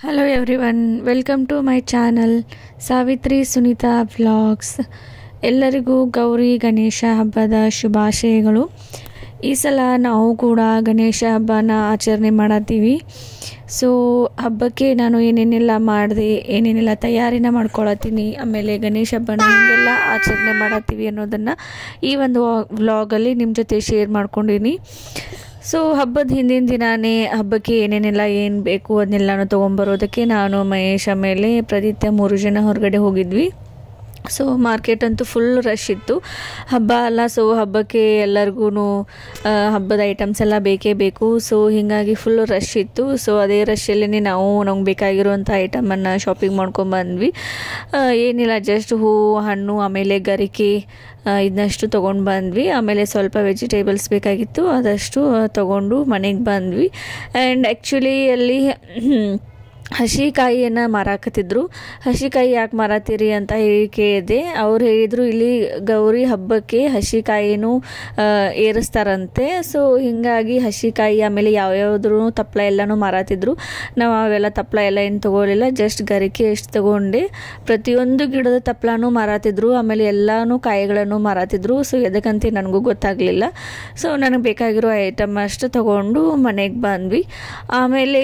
Hello everyone, welcome to my channel Savitri Sunita Vlogs. ಎಲ್ಲರಿಗೂ ಗೌರಿ ಗಣೇಶ ಹಬ್ಬದ ಶುಭಾಶಯಗಳು. ಈ ಸಲ ನಾವು ಕೂಡ ಗಣೇಶ ಹಬ್ಬನ ಆಚರಣೆ ಮಾಡತ್ತೀವಿ. ಸೊ ಹಬ್ಬಕ್ಕೆ ನಾನು ಏನೇನೆಲ್ಲ ಮಾಡಿದೆ, ಏನೇನೆಲ್ಲ ತಯಾರಿನ ಮಾಡ್ಕೊಳತ್ತೀನಿ, ಆಮೇಲೆ ಗಣೇಶ ಹಬ್ಬನ ಹಿಂಗೆಲ್ಲ ಆಚರಣೆ ಮಾಡತ್ತೀವಿ ಅನ್ನೋದನ್ನು ಈ ಒಂದು ವ್ಲಾಗಲ್ಲಿ ನಿಮ್ಮ ಜೊತೆ ಶೇರ್ ಮಾಡ್ಕೊಂಡಿನಿ. ಸೊ ಹಬ್ಬದ ಹಿಂದಿನ ದಿನಾನೇ ಹಬ್ಬಕ್ಕೆ ಏನೇನೆಲ್ಲ ಏನು ಬೇಕು ಅದನ್ನೆಲ್ಲನೂ ತೊಗೊಂಬರೋದಕ್ಕೆ ನಾನು ಮಹೇಶ್ ಆಮೇಲೆ ಪ್ರದಿತ್ಯ 3 ಜನ ಹೊರಗಡೆ ಹೋಗಿದ್ವಿ. ಸೊ ಮಾರ್ಕೆಟ್ ಅಂತೂ ಫುಲ್ ರಶ್ ಇತ್ತು, ಹಬ್ಬ ಅಲ್ಲ. ಸೊ ಹಬ್ಬಕ್ಕೆ ಎಲ್ಲರಿಗೂ ಹಬ್ಬದ ಐಟಮ್ಸ್ ಎಲ್ಲ ಬೇಕೇ ಬೇಕು. ಸೊ ಹೀಗಾಗಿ ಫುಲ್ ರಶ್ ಇತ್ತು. ಸೊ ಅದೇ ರಶಲ್ಲೇ ನಮ್ಗೆ ಬೇಕಾಗಿರುವಂಥ ಐಟಮನ್ನು ಶಾಪಿಂಗ್ ಮಾಡ್ಕೊಂಬಂದ್ವಿ. ಏನಿಲ್ಲ, ಜಸ್ಟ್ ಹೂವು, ಹಣ್ಣು, ಆಮೇಲೆ ಗರಿಕೆ ಇದನ್ನಷ್ಟು ತೊಗೊಂಡು ಬಂದ್ವಿ. ಆಮೇಲೆ ಸ್ವಲ್ಪ ವೆಜಿಟೇಬಲ್ಸ್ ಬೇಕಾಗಿತ್ತು, ಅದಷ್ಟು ತೊಗೊಂಡು ಮನೆಗೆ ಬಂದ್ವಿ. ಆ್ಯಂಡ್ ಆ್ಯಕ್ಚುಲಿ ಅಲ್ಲಿ ಹಸಿಕಾಯಿಯನ್ನು ಮಾರಾಕತ್ತಿದ್ರು. ಹಸಿಕಾಯಿ ಯಾಕೆ ಮಾರಾತೀರಿ ಅಂತ ಹೇಳಿ ಕೇಳಿದೆ. ಅವ್ರು ಹೇಳಿದರು, ಇಲ್ಲಿ ಗೌರಿ ಹಬ್ಬಕ್ಕೆ ಹಸಿಕಾಯಿನೂ ಏರಿಸ್ತಾರಂತೆ. ಸೊ ಹೀಗಾಗಿ ಹಸಿಕಾಯಿ ಆಮೇಲೆ ಯಾವ್ಯಾವ್ದು ತಪ್ಪಲ ಎಲ್ಲನೂ ಮಾರಾತಿದ್ರು. ನಾವು ಅವೆಲ್ಲ ತಪ್ಪಲ ಎಲ್ಲ ಏನು ತೊಗೊಳಿಲ್ಲ, ಜಸ್ಟ್ ಗರಿಕೆ ಎಷ್ಟು ತೊಗೊಂಡೆ. ಪ್ರತಿಯೊಂದು ಗಿಡದ ತಪ್ಪಲನೂ ಮಾರಾತಿದ್ರು, ಆಮೇಲೆ ಎಲ್ಲನೂ ಕಾಯಿಗಳನ್ನು ಮಾರಾತಿದ್ರು. ಸೊ ಎದಕ್ಕಂತ ನನಗೂ ಗೊತ್ತಾಗಲಿಲ್ಲ. ಸೊ ನನಗೆ ಬೇಕಾಗಿರೋ ಐಟಮ್ ಅಷ್ಟು ತೊಗೊಂಡು ಮನೆಗೆ ಬಂದ್ವಿ. ಆಮೇಲೆ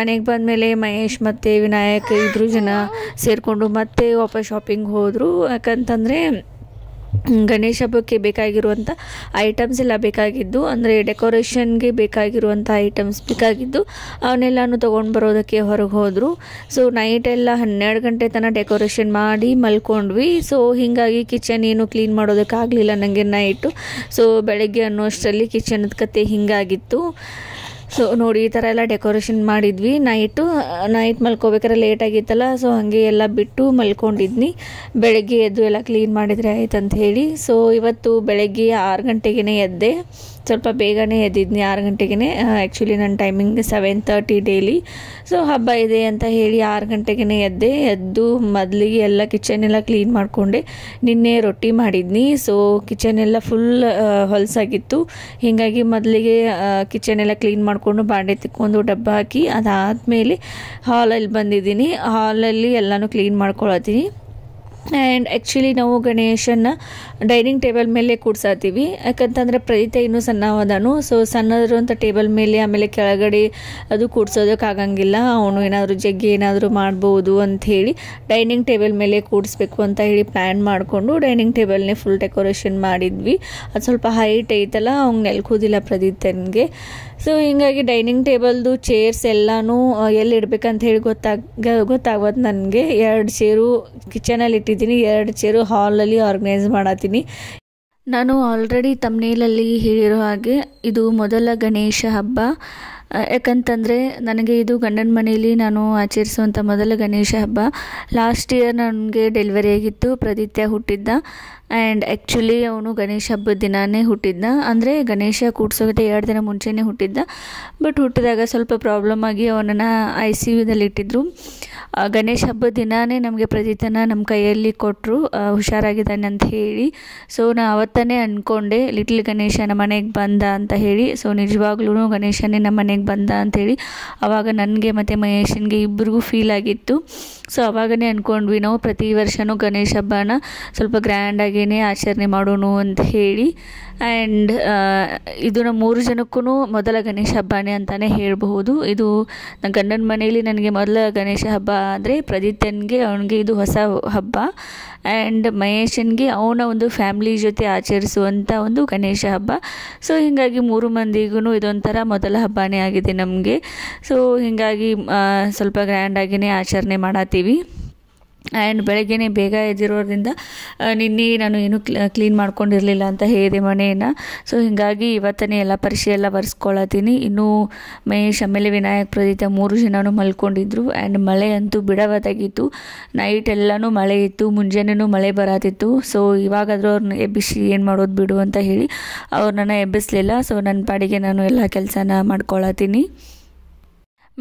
ಮನೆಗೆ ಬಂದಮೇಲೆ ಮಹೇಶ್ ಮತ್ತು ವಿನಾಯಕ್ 2 ಜನ ಸೇರಿಕೊಂಡು ಮತ್ತೆ ವಾಪಸ್ ಶಾಪಿಂಗ್ ಹೋದರು. ಯಾಕಂತಂದರೆ ಗಣೇಶ ಹಬ್ಬಕ್ಕೆ ಬೇಕಾಗಿರುವಂಥ ಐಟಮ್ಸ್ ಎಲ್ಲ ಬೇಕಾಗಿದ್ದು, ಅಂದರೆ ಡೆಕೋರೇಷನ್ಗೆ ಬೇಕಾಗಿರುವಂಥ ಐಟಮ್ಸ್ ಬೇಕಾಗಿದ್ದು ಅವನ್ನೆಲ್ಲನೂ ತೊಗೊಂಡು ಬರೋದಕ್ಕೆ ಹೊರಗೆ ಹೋದರು. ಸೊ ನೈಟೆಲ್ಲ 12 ಗಂಟೆ ತನಕ ಡೆಕೋರೇಷನ್ ಮಾಡಿ ಮಲ್ಕೊಂಡ್ವಿ. ಸೊ ಹೀಗಾಗಿ ಕಿಚನ್ ಏನು ಕ್ಲೀನ್ ಮಾಡೋದಕ್ಕಾಗಲಿಲ್ಲ ನನಗೆ ನೈಟು. ಸೊ ಬೆಳಗ್ಗೆ ಅನ್ನೋಷ್ಟರಲ್ಲಿ ಕಿಚನದ ಕತೆ ಹೀಗಾಗಿತ್ತು. ಸೊ ನೋಡಿ, ಈ ಥರ ಎಲ್ಲ ಡೆಕೋರೇಷನ್ ಮಾಡಿದ್ವಿ. ನೈಟ್ ಮಲ್ಕೋಬೇಕಾದ್ರೆ ಲೇಟ್ ಆಗಿತ್ತಲ್ಲ, ಸೊ ಹಾಗೆ ಎಲ್ಲ ಬಿಟ್ಟು ಮಲ್ಕೊಂಡಿದ್ನಿ. ಬೆಳಗ್ಗೆ ಎದ್ದು ಎಲ್ಲ ಕ್ಲೀನ್ ಮಾಡಿದರೆ ಆಯ್ತಂತ ಹೇಳಿ. ಸೊ ಇವತ್ತು ಬೆಳಗ್ಗೆ 6 ಗಂಟೆಗೆ ಎದ್ದೆ. ಸ್ವಲ್ಪ ಬೇಗನೆ ಎದ್ದಿದ್ನಿ, 6 ಗಂಟೆಗೆ. ಆ್ಯಕ್ಚುಲಿ ನನ್ನ ಟೈಮಿಂಗ್ 7:30 ಡೈಲಿ. ಸೊ ಹಬ್ಬ ಇದೆ ಅಂತ ಹೇಳಿ 6 ಗಂಟೆಗೆ ಎದ್ದು ಮೊದಲಿಗೆ ಎಲ್ಲ ಕಿಚನ್ ಎಲ್ಲ ಕ್ಲೀನ್ ಮಾಡಿಕೊಂಡೆ. ನಿನ್ನೆ ರೊಟ್ಟಿ ಮಾಡಿದ್ನಿ. ಸೊ ಕಿಚನ್ ಎಲ್ಲ ಫುಲ್ ಹೊಲಸಾಗಿತ್ತು. ಹೀಗಾಗಿ ಮೊದಲಿಗೆ ಕಿಚನ್ ಎಲ್ಲ ಕ್ಲೀನ್ ಮಾಡಿಕೊಂಡು ಬಾಂಡೆ ತಿಕ್ಕೊಂಡು ಡಬ್ಬ ಹಾಕಿ, ಅದಾದಮೇಲೆ ಹಾಲಲ್ಲಿ ಬಂದಿದ್ದೀನಿ. ಹಾಲಲ್ಲಿ ಎಲ್ಲನೂ ಕ್ಲೀನ್ ಮಾಡ್ಕೊಳತ್ತೀನಿ. ಆ್ಯಂಡ್ ಆ್ಯಕ್ಚುಲಿ ನಾವು ಗಣೇಶನ ಡೈನಿಂಗ್ ಟೇಬಲ್ ಮೇಲೆ ಕೂಡ್ಸಾತೀವಿ. ಯಾಕಂತಂದರೆ ಪ್ರದಿತ್ಯ ಇನ್ನೂ ಸಣ್ಣವದಾನು. ಸೊ ಸಣ್ಣದಿರುವಂಥ ಟೇಬಲ್ ಮೇಲೆ ಆಮೇಲೆ ಕೆಳಗಡೆ ಅದು ಕೂಡ್ಸೋದಕ್ಕಾಗಂಗಿಲ್ಲ. ಅವನು ಏನಾದರೂ ಜಗ್ಗಿ ಏನಾದರೂ ಮಾಡ್ಬೋದು ಅಂಥೇಳಿ ಡೈನಿಂಗ್ ಟೇಬಲ್ ಮೇಲೆ ಕೂಡಿಸ್ಬೇಕು ಅಂತ ಹೇಳಿ ಪ್ಲ್ಯಾನ್ ಮಾಡಿಕೊಂಡು ಡೈನಿಂಗ್ ಟೇಬಲ್ನೇ ಫುಲ್ ಡೆಕೋರೇಷನ್ ಮಾಡಿದ್ವಿ. ಅದು ಸ್ವಲ್ಪ ಹೈಟ್ ಐತಲ್ಲ, ಅವ್ನು ನೆಲ್ಕೋದಿಲ್ಲ ಪ್ರದಿತ್ಯನಿಗೆ. ಸೊ ಹೀಗಾಗಿ ಡೈನಿಂಗ್ ಟೇಬಲ್ದು ಚೇರ್ಸ್ ಎಲ್ಲನೂ ಎಲ್ಲಿ ಇಡ್ಬೇಕಂತ ಹೇಳಿ ಗೊತ್ತಾಗೋದು ನನಗೆ. 2 ಚೇರು ಕಿಚನಲ್ಲಿ ಇಟ್ಟಿದ್ದೀನಿ, 2 ಚೇರು ಹಾಲಲ್ಲಿ ಆರ್ಗನೈಸ್ ಮಾಡತ್ತೀನಿ. ನಾನು ಆಲ್ರೆಡಿ ತಮ್ನೇಲಲ್ಲಿ ಹೇಳಿರೋ ಹಾಗೆ ಇದು ಮೊದಲ ಗಣೇಶ ಹಬ್ಬ. ಯಾಕಂತಂದರೆ ನನಗೆ ಇದು ಗಂಡನ ಮನೆಯಲ್ಲಿ ನಾನು ಆಚರಿಸುವಂಥ ಮೊದಲ ಗಣೇಶ ಹಬ್ಬ. ಲಾಸ್ಟ್ ಇಯರ್ ನನಗೆ ಡೆಲಿವರಿ ಆಗಿತ್ತು, ಪ್ರದಿತ್ಯ ಹುಟ್ಟಿದ್ದ. ಆ್ಯಂಡ್ ಆ್ಯಕ್ಚುಲಿ ಅವನು ಗಣೇಶ ಹಬ್ಬದ ದಿನಾನೇ ಹುಟ್ಟಿದ್ದ. ಅಂದರೆ ಗಣೇಶ ಕೂಡ್ಸೋಕ್ಕೆ 2 ದಿನ ಮುಂಚೆನೇ ಹುಟ್ಟಿದ್ದ. ಬಟ್ ಹುಟ್ಟಿದಾಗ ಸ್ವಲ್ಪ ಪ್ರಾಬ್ಲಮ್ ಆಗಿ ಅವನನ್ನು ICUದಲ್ಲಿ ಇಟ್ಟಿದ್ರು. ಗಣೇಶ ಹಬ್ಬದ ದಿನಾನೇ ನಮಗೆ ಪ್ರದಿತ್ಯನ ನಮ್ಮ ಕೈಯಲ್ಲಿ ಕೊಟ್ಟರು, ಹುಷಾರಾಗಿದ್ದಾನೆ ಅಂತ ಹೇಳಿ. ಸೊ ನಾನು ಅವತ್ತೇ ಅಂದ್ಕೊಂಡೆ, ಲಿಟ್ಲ್ ಗಣೇಶ ನಮ್ಮ ಮನೆಗೆ ಬಂದ ಅಂತ ಹೇಳಿ. ಸೊ ನಿಜವಾಗ್ಲೂ ಗಣೇಶನೇ ನಮ್ಮ ಮನೆಗೆ ಬಂದ ಅಂಥೇಳಿ ಆವಾಗ ನನಗೆ ಮತ್ತು ಮಹೇಶನಿಗೆ ಇಬ್ಬರಿಗೂ ಫೀಲ್ ಆಗಿತ್ತು. ಸೊ ಆವಾಗನೇ ಅಂದ್ಕೊಂಡ್ವಿ ನಾವು ಪ್ರತಿ ವರ್ಷವೂ ಗಣೇಶ ಹಬ್ಬನ ಸ್ವಲ್ಪ ಗ್ರ್ಯಾಂಡಾಗಿಯೇ ಆಚರಣೆ ಮಾಡೋಣ ಅಂತ ಹೇಳಿ. ಆ್ಯಂಡ್ ಇದು ನಮ್ಮ 3 ಜನಕ್ಕೂ ಮೊದಲ ಗಣೇಶ ಹಬ್ಬನೇ ಅಂತಲೇ ಹೇಳಬಹುದು. ಇದು ನನ್ನ ಗಂಡನ ಮನೆಯಲ್ಲಿ ನನಗೆ ಮೊದಲ ಗಣೇಶ ಹಬ್ಬ ಆದರೆ ಪ್ರದಿತ್ಯನಿಗೆ ಅವನಿಗೆ ಇದು ಹೊಸ ಹಬ್ಬ. ಆ್ಯಂಡ್ ಮಹೇಶನಿಗೆ ಅವನ ಒಂದು ಫ್ಯಾಮ್ಲಿ ಜೊತೆ ಆಚರಿಸುವಂಥ ಒಂದು ಗಣೇಶ ಹಬ್ಬ. ಸೊ ಹೀಗಾಗಿ 3 ಮಂದಿಗೂ ಇದೊಂಥರ ಮೊದಲ ಹಬ್ಬನೇ ಆಗಿದೆ ನಮಗೆ. ಸೊ ಹೀಗಾಗಿ ಸ್ವಲ್ಪ ಗ್ರ್ಯಾಂಡಾಗಿಯೇ ಆಚರಣೆ ಮಾಡತ್ತೀವಿ. ಆ್ಯಂಡ್ ಬೆಳಗ್ಗೆ ಬೇಗ ಎದ್ದಿರೋದ್ರಿಂದ ನಿನ್ನೆ ನಾನು ಏನೂ ಕ್ಲೀನ್ ಮಾಡ್ಕೊಂಡಿರಲಿಲ್ಲ ಅಂತ ಹೇಳಿದೆ ಮನೆಯನ್ನು. ಸೊ ಹೀಗಾಗಿ ಇವತ್ತೇ ಎಲ್ಲ ಪರಿಚಯ ಎಲ್ಲ ಬರ್ಸ್ಕೊಳತ್ತೀನಿ. ಇನ್ನೂ ಮಹೇಶ್ ಆಮೇಲೆ ವಿನಾಯಕ್ ಪ್ರದಿತ್ಯ 3 ಜನನೂ ಮಲ್ಕೊಂಡಿದ್ರು. ಆ್ಯಂಡ್ ಮಳೆ ಅಂತೂ ಬಿಡವತ್ತಾಗಿತ್ತು. ನೈಟ್ ಎಲ್ಲನೂ ಮಳೆ ಇತ್ತು, ಮುಂಜಾನೆನೂ ಮಳೆ ಬರತ್ತಿತ್ತು. ಸೊ ಇವಾಗಾದರೂ ಅವ್ರನ್ನ ಎಬ್ಬಿಸಿ ಏನು ಮಾಡೋದು ಬಿಡು ಅಂತ ಹೇಳಿ ಅವ್ರನ್ನ ಎಬ್ಬಿಸಲಿಲ್ಲ. ಸೊ ನನ್ನ ಪಾಡಿಗೆ ನಾನು ಎಲ್ಲ ಕೆಲಸನ ಮಾಡ್ಕೊಳತ್ತೀನಿ.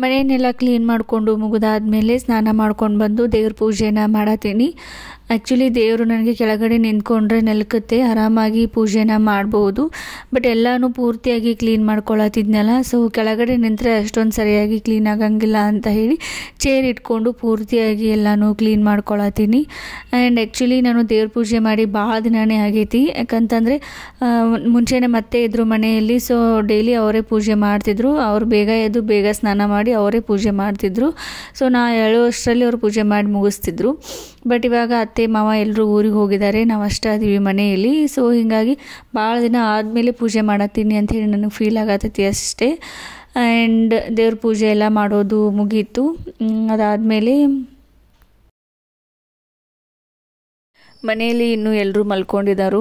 ಮನೆಯನ್ನೆಲ್ಲ ಕ್ಲೀನ್ ಮಾಡಿಕೊಂಡು ಮುಗಿದಾದ್ಮೇಲೆ ಸ್ನಾನ ಮಾಡ್ಕೊಂಡು ಬಂದು ದೇವ್ರ ಪೂಜೆನ ಮಾಡತ್ತೀನಿ. ಆ್ಯಕ್ಚುಲಿ ದೇವರು ನನಗೆ ಕೆಳಗಡೆ ನಿಂತ್ಕೊಂಡ್ರೆ ನೆಲಕತ್ತೆ ಆರಾಮಾಗಿ ಪೂಜೆನ ಮಾಡ್ಬೋದು. ಬಟ್ ಎಲ್ಲನೂ ಪೂರ್ತಿಯಾಗಿ ಕ್ಲೀನ್ ಮಾಡ್ಕೊಳತ್ತಿದ್ನಲ್ಲ, ಸೊ ಕೆಳಗಡೆ ನಿಂತರೆ ಅಷ್ಟೊಂದು ಸರಿಯಾಗಿ ಕ್ಲೀನ್ ಆಗಂಗಿಲ್ಲ ಅಂತ ಹೇಳಿ ಚೇರ್ ಇಟ್ಕೊಂಡು ಪೂರ್ತಿಯಾಗಿ ಎಲ್ಲನೂ ಕ್ಲೀನ್ ಮಾಡ್ಕೊಳತ್ತೀನಿ. ಆ್ಯಂಡ್ ಆ್ಯಕ್ಚುಲಿ ನಾನು ದೇವ್ರ ಪೂಜೆ ಮಾಡಿ ಭಾಳ ದಿನವೇ ಆಗೈತಿ. ಯಾಕಂತಂದರೆ ಮುಂಚೆನೇ ಮತ್ತೆ ಇದ್ರು ಮನೆಯಲ್ಲಿ, ಸೊ ಡೈಲಿ ಅವರೇ ಪೂಜೆ ಮಾಡ್ತಿದ್ರು. ಅವ್ರು ಬೇಗ ಎದ್ದು ಬೇಗ ಸ್ನಾನ ಮಾಡಿ ಅವರೇ ಪೂಜೆ ಮಾಡ್ತಿದ್ರು. ಸೊ ನಾ ಹೇಳುವಷ್ಟರಲ್ಲಿ ಅವ್ರು ಪೂಜೆ ಮಾಡಿ ಮುಗಿಸ್ತಿದ್ರು. ಬಟ್ ಇವಾಗ ಅತ್ತೆ ಮಾವ ಎಲ್ಲರೂ ಊರಿಗೆ ಹೋಗಿದ್ದಾರೆ, ನಾವು ಅಷ್ಟೇ ಅದೀವಿ ಮನೆಯಲ್ಲಿ. ಸೊ ಹೀಗಾಗಿ ಭಾಳ ದಿನ ಆದಮೇಲೆ ಪೂಜೆ ಮಾಡತ್ತೀನಿ ಅಂಥೇಳಿ ನನಗೆ ಫೀಲ್ ಆಗತ್ತೈತಿ ಅಷ್ಟೇ. ಆ್ಯಂಡ್ ದೇವ್ರ ಪೂಜೆ ಎಲ್ಲ ಮಾಡೋದು ಮುಗೀತು. ಅದಾದಮೇಲೆ ಮನೆಯಲ್ಲಿ ಇನ್ನೂ ಎಲ್ಲರೂ ಮಲ್ಕೊಂಡಿದ್ದಾರು.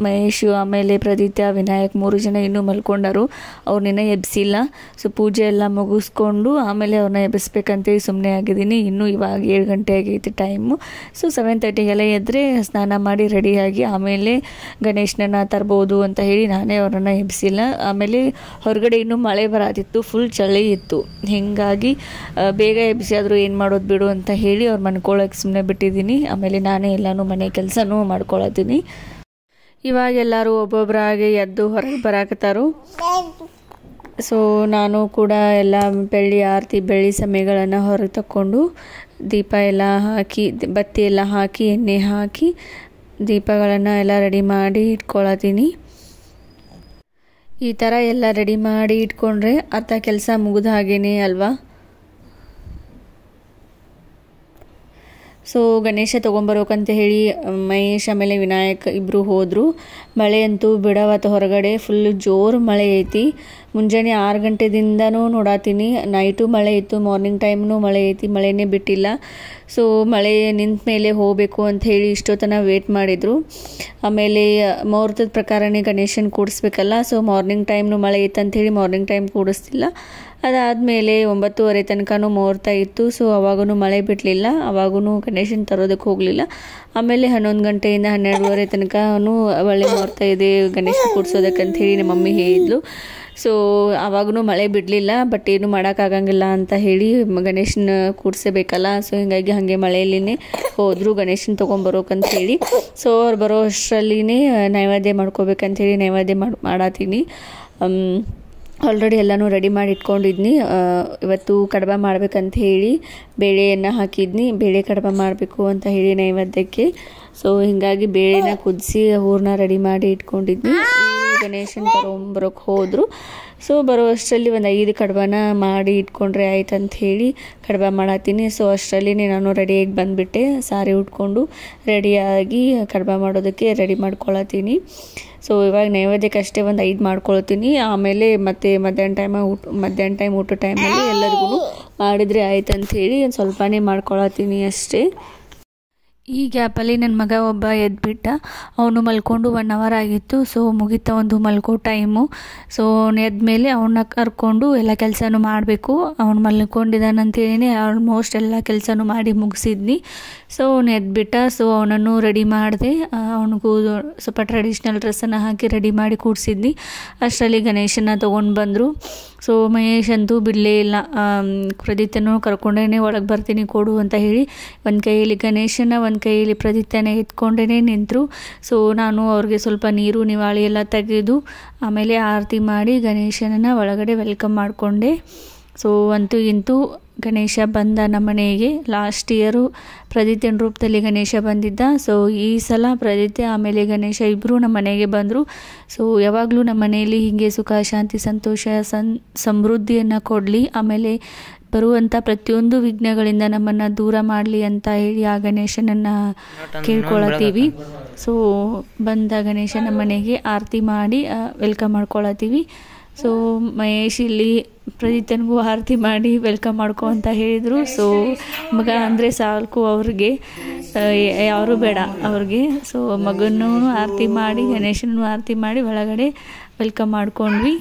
ಮಹೇಶು, ಆಮೇಲೆ ಪ್ರದೀತ್ಯ, ವಿನಾಯಕ್ 3 ಜನ ಇನ್ನೂ ಮಲ್ಕೊಂಡರು. ಅವ್ರನ್ನೆಲ್ಲ ಎಬ್ಸಿಲ್ಲ. ಸೊ ಪೂಜೆ ಎಲ್ಲ ಮುಗಿಸ್ಕೊಂಡು ಆಮೇಲೆ ಅವ್ರನ್ನ ಎಬ್ಬಿಸ್ಬೇಕಂತೇಳಿ ಸುಮ್ಮನೆ ಆಗಿದ್ದೀನಿ. ಇನ್ನೂ ಇವಾಗ 7 ಗಂಟೆ ಆಗೈತಿ ಟೈಮು. ಸೊ 7:30ಗೆಲ್ಲ ಎದ್ದರೆ ಸ್ನಾನ ಮಾಡಿ ರೆಡಿಯಾಗಿ ಆಮೇಲೆ ಗಣೇಶನನ್ನ ತರ್ಬೋದು ಅಂತ ಹೇಳಿ ನಾನೇ ಅವ್ರನ್ನ ಎಬ್ಸಿಲ್ಲ. ಆಮೇಲೆ ಹೊರಗಡೆ ಇನ್ನೂ ಮಳೆ ಬರತ್ತಿತ್ತು, ಫುಲ್ ಚಳಿ ಇತ್ತು. ಹೀಗಾಗಿ ಬೇಗ ಎಬ್ಸಿ ಆದರೂ ಏನು ಮಾಡೋದು ಬಿಡು ಅಂತ ಹೇಳಿ ಅವ್ರು ಮನ್ಕೊಳ್ಳೋಕೆ ಸುಮ್ಮನೆ ಬಿಟ್ಟಿದ್ದೀನಿ. ಆಮೇಲೆ ನಾನೇ ಎಲ್ಲನೂ ಮನೆ ಕೆಲಸನೂ ಮಾಡ್ಕೊಳತ್ತೀನಿ. ಇವಾಗ ಎಲ್ಲರೂ ಒಬ್ಬೊಬ್ಬರಾಗಿ ಎದ್ದು ಹೊರಗೆ ಬರಾಕತ್ತಾರು. ಸೊ ನಾನು ಕೂಡ ಎಲ್ಲ ಬೆಳ್ಳಿ ಆರತಿ ಬೆಳ್ಳಿ ಸಮಯಗಳನ್ನು ಹೊರಗೆ ತಕ್ಕೊಂಡು ದೀಪ ಎಲ್ಲ ಹಾಕಿ, ಬತ್ತಿ ಎಲ್ಲ ಹಾಕಿ, ಎಣ್ಣೆ ಹಾಕಿ ದೀಪಗಳನ್ನು ಎಲ್ಲ ರೆಡಿ ಮಾಡಿ ಇಟ್ಕೊಳತ್ತೀನಿ. ಈ ಥರ ಎಲ್ಲ ರೆಡಿ ಮಾಡಿ ಇಟ್ಕೊಂಡ್ರೆ ಅರ್ಧ ಕೆಲಸ ಮುಗಿದ ಹಾಗೇನೆ ಅಲ್ವಾ. ಸೊ ಗಣೇಶ ತೊಗೊಂಬರೋಕಂತ ಹೇಳಿ ಮಹೇಶ್ ಆಮೇಲೆ ವಿನಾಯಕ್ ಇಬ್ಬರು ಹೋದರು. ಮಳೆ ಅಂತೂ ಬಿಡವತ್ತು, ಹೊರಗಡೆ ಫುಲ್ ಜೋರು ಮಳೆ ಐತಿ. ಮುಂಜಾನೆ 6 ಗಂಟೆದಿಂದನೂ ನೋಡಾತೀನಿ. ನೈಟು ಮಳೆ ಇತ್ತು, ಮಾರ್ನಿಂಗ್ ಟೈಮ್ನೂ ಮಳೆ ಐತಿ, ಮಳೆನೇ ಬಿಟ್ಟಿಲ್ಲ. ಸೊ ಮಳೆ ನಿಂತ ಮೇಲೆ ಹೋಗಬೇಕು ಅಂತ ಹೇಳಿ ಇಷ್ಟೊತ್ತನ ವೇಟ್ ಮಾಡಿದರು. ಆಮೇಲೆ ಮುಹೂರ್ತದ ಪ್ರಕಾರನೇ ಗಣೇಶನ ಕೂಡಿಸ್ಬೇಕಲ್ಲ. ಸೊ ಮಾರ್ನಿಂಗ್ ಟೈಮ್ನು ಮಳೆ ಇತ್ತು ಅಂಥೇಳಿ ಮಾರ್ನಿಂಗ್ ಟೈಮ್ ಕೂಡಿಸ್ತಿಲ್ಲ. ಅದಾದಮೇಲೆ 9:30 ತನಕನೂ ಮುಹೂರ್ತ ಇತ್ತು. ಸೊ ಅವಾಗೂ ಮಳೆ ಬಿಡಲಿಲ್ಲ, ಅವಾಗೂ ಗಣೇಶನ ತರೋದಕ್ಕೆ ಹೋಗಲಿಲ್ಲ. ಆಮೇಲೆ 11 ಗಂಟೆಯಿಂದ 12:30 ತನಕನೂ ಒಳ್ಳೆ ಮುಹೂರ್ತ ಇದೆ ಗಣೇಶ ಕೂಡ್ಸೋದಕ್ಕೆ ಅಂಥೇಳಿ ನಮ್ಮ ಮಮ್ಮಿ ಹೇಳಿದ್ಲು. ಸೊ ಆವಾಗೂ ಮಳೆ ಬಿಡಲಿಲ್ಲ. ಬಟ್ ಏನು ಮಾಡೋಕ್ಕಾಗಂಗಿಲ್ಲ ಅಂತ ಹೇಳಿ ಗಣೇಶನ ಕೂಡಿಸಬೇಕಲ್ಲ. ಸೊ ಹೀಗಾಗಿ ಹಾಗೆ ಮಳೆಯಲ್ಲಿನೇ ಹೋದರು ಗಣೇಶನ ತೊಗೊಂಬರೋಕಂತ ಹೇಳಿ. ಸೊ ಅವ್ರು ಬರೋ ಅಷ್ಟರಲ್ಲಿನೇ ನೈವೇದ್ಯ ಮಾಡ್ಕೋಬೇಕಂಥೇಳಿ ನೈವೇದ್ಯ ಮಾಡತ್ತೀನಿ. ಆಲ್ರೆಡಿ ಎಲ್ಲನೂ ರೆಡಿ ಮಾಡಿ ಇಟ್ಕೊಂಡಿದ್ನಿ. ಇವತ್ತು ಕಡುಬು ಮಾಡ್ಬೇಕಂತ ಹೇಳಿ ಬೇಳೆಯನ್ನು ಹಾಕಿದ್ನಿ. ಬೇಳೆ ಕಡುಬು ಮಾಡಬೇಕು ಅಂತ ಹೇಳಿ ನೈವೇದ್ಯಕ್ಕೆ. ಸೊ ಹೀಗಾಗಿ ಬೇಳೆನ ಕುದಿಸಿ ಹೂರಣ ರೆಡಿ ಮಾಡಿ ಇಟ್ಕೊಂಡಿದ್ನಿ. ಗಣೇಶನ ತಗೊಂಬರೋಕೆ ಹೋದರು. ಸೊ ಬರೋ ಅಷ್ಟರಲ್ಲಿ ಒಂದು 5 ಕಡುಬನ ಮಾಡಿ ಇಟ್ಕೊಂಡ್ರೆ ಆಯ್ತು ಅಂತ ಹೇಳಿ ಕಡುಬು ಮಾಡತ್ತೀನಿ. ಸೊ ಅಷ್ಟರಲ್ಲಿ ನಾನು ರೆಡಿಯಾಗಿ ಬಂದುಬಿಟ್ಟೆ. ಸಾರಿ ಉಟ್ಕೊಂಡು ರೆಡಿಯಾಗಿ ಕಡುಬು ಮಾಡೋದಕ್ಕೆ ರೆಡಿ ಮಾಡ್ಕೊಳತ್ತೀನಿ. ಸೊ ಇವಾಗ ನೈವೇದ್ಯಕ್ಕೆ ಅಷ್ಟೇ ಒಂದು 5 ಮಾಡ್ಕೊಳ್ತೀನಿ. ಆಮೇಲೆ ಮತ್ತೆ ಮಧ್ಯಾಹ್ನ ಟೈಮ್ ಊಟ ಟೈಮಲ್ಲಿ ಎಲ್ಲರಿಗೂ ಮಾಡಿದರೆ ಆಯ್ತು ಅಂಥೇಳಿ ಒಂದು ಸ್ವಲ್ಪನೇ ಮಾಡ್ಕೊಳತ್ತೀನಿ ಅಷ್ಟೇ. ಈ ಗ್ಯಾಪಲ್ಲಿ ನನ್ನ ಮಗ ಒಬ್ಬ ಎದ್ಬಿಟ್ಟ. ಅವನು ಮಲ್ಕೊಂಡು 1 ಅವರ್ ಆಗಿತ್ತು. ಸೊ ಮುಗಿತ ಒಂದು ಮಲ್ಕೋ ಟೈಮು. ಸೊ ಎದ್ಮೇಲೆ ಅವನ್ನ ಕರ್ಕೊಂಡು ಎಲ್ಲ ಕೆಲಸನೂ ಮಾಡಬೇಕು. ಅವ್ನು ಮಲ್ಕೊಂಡಿದ್ದಾನಂತೇಳಿ ಆಲ್ಮೋಸ್ಟ್ ಎಲ್ಲ ಕೆಲಸನೂ ಮಾಡಿ ಮುಗಿಸಿದ್ನಿ. ಸೊ ಅವನು ಎದ್ಬಿಟ್ಟ. ಸೊ ಅವನನ್ನು ರೆಡಿ ಮಾಡಿದೆ. ಅವನಿಗೂ ಸ್ವಲ್ಪ ಟ್ರೆಡಿಷ್ನಲ್ ಡ್ರೆಸ್ಸನ್ನು ಹಾಕಿ ರೆಡಿ ಮಾಡಿ ಕೂಡಿಸಿದ್ನಿ. ಅಷ್ಟರಲ್ಲಿ ಗಣೇಶನ ತೊಗೊಂಡು ಬಂದರು. ಸೊ ಮಹೇಶ್ ಅಂತೂ ಬಿಡಲೇ ಇಲ್ಲ. ಪ್ರದೀತ್ಯನೂ ಕರ್ಕೊಂಡೇ ಒಳಗೆ ಬರ್ತೀನಿ ಕೊಡು ಅಂತ ಹೇಳಿ ಒಂದು ಕೈಯಲ್ಲಿ ಗಣೇಶನ ಒಂದು ಕೈಯಲ್ಲಿ ಪ್ರದೀತ್ಯನ ಎತ್ಕೊಂಡೇ ನಿಂತರು. ಸೊ ನಾನು ಅವ್ರಿಗೆ ಸ್ವಲ್ಪ ನೀರು ನಿವಾಳಿ ಎಲ್ಲ ತೆಗೆದು ಆಮೇಲೆ ಆರತಿ ಮಾಡಿ ಗಣೇಶನನ್ನು ಒಳಗಡೆ ವೆಲ್ಕಮ್ ಮಾಡಿಕೊಂಡೆ. ಸೊ ಅಂತೂ ಇಂತೂ ಗಣೇಶ ಬಂದ ನಮ್ಮ ಮನೆಗೆ. ಲಾಸ್ಟ್ ಇಯರು ಪ್ರದೀತ್ಯನ ರೂಪದಲ್ಲಿ ಗಣೇಶ ಬಂದಿದ್ದ. ಸೊ ಈ ಸಲ ಪ್ರದೀತ್ಯ ಆಮೇಲೆ ಗಣೇಶ ಇಬ್ಬರು ನಮ್ಮ ಮನೆಗೆ ಬಂದರು. ಸೊ ಯಾವಾಗಲೂ ನಮ್ಮ ಮನೆಯಲ್ಲಿ ಹೀಗೆ ಸುಖ ಶಾಂತಿ ಸಂತೋಷ ಸಮೃದ್ಧಿಯನ್ನು ಕೊಡಲಿ, ಆಮೇಲೆ ಬರುವಂಥ ಪ್ರತಿಯೊಂದು ವಿಘ್ನಗಳಿಂದ ನಮ್ಮನ್ನು ದೂರ ಮಾಡಲಿ ಅಂತ ಹೇಳಿ ಆ ಗಣೇಶನನ್ನು ಕೇಳ್ಕೊಳತ್ತೀವಿ. ಸೊ ಬಂದ ಗಣೇಶ ನಮ್ಮ ಮನೆಗೆ ಆರತಿ ಮಾಡಿ ವೆಲ್ಕಮ್ ಮಾಡ್ಕೊಳತ್ತೀವಿ. ಸೊ ಮಹೇಶ್ ಇಲ್ಲಿ ಪ್ರದೀತ್ಯನಿಗೂ ಆರತಿ ಮಾಡಿ ವೆಲ್ಕಮ್ ಮಾಡ್ಕೊ ಅಂತ ಹೇಳಿದರು. ಸೊ ಮಗ ಅಂದರೆ ಸಾಕು ಅವ್ರಿಗೆ, ಯಾರೂ ಬೇಡ ಅವ್ರಿಗೆ. ಸೊ ಮಗನೂ ಆರತಿ ಮಾಡಿ ಗಣೇಶನೂ ಆರತಿ ಮಾಡಿ ಒಳಗಡೆ ವೆಲ್ಕಮ್ ಮಾಡ್ಕೊಂಡ್ವಿ.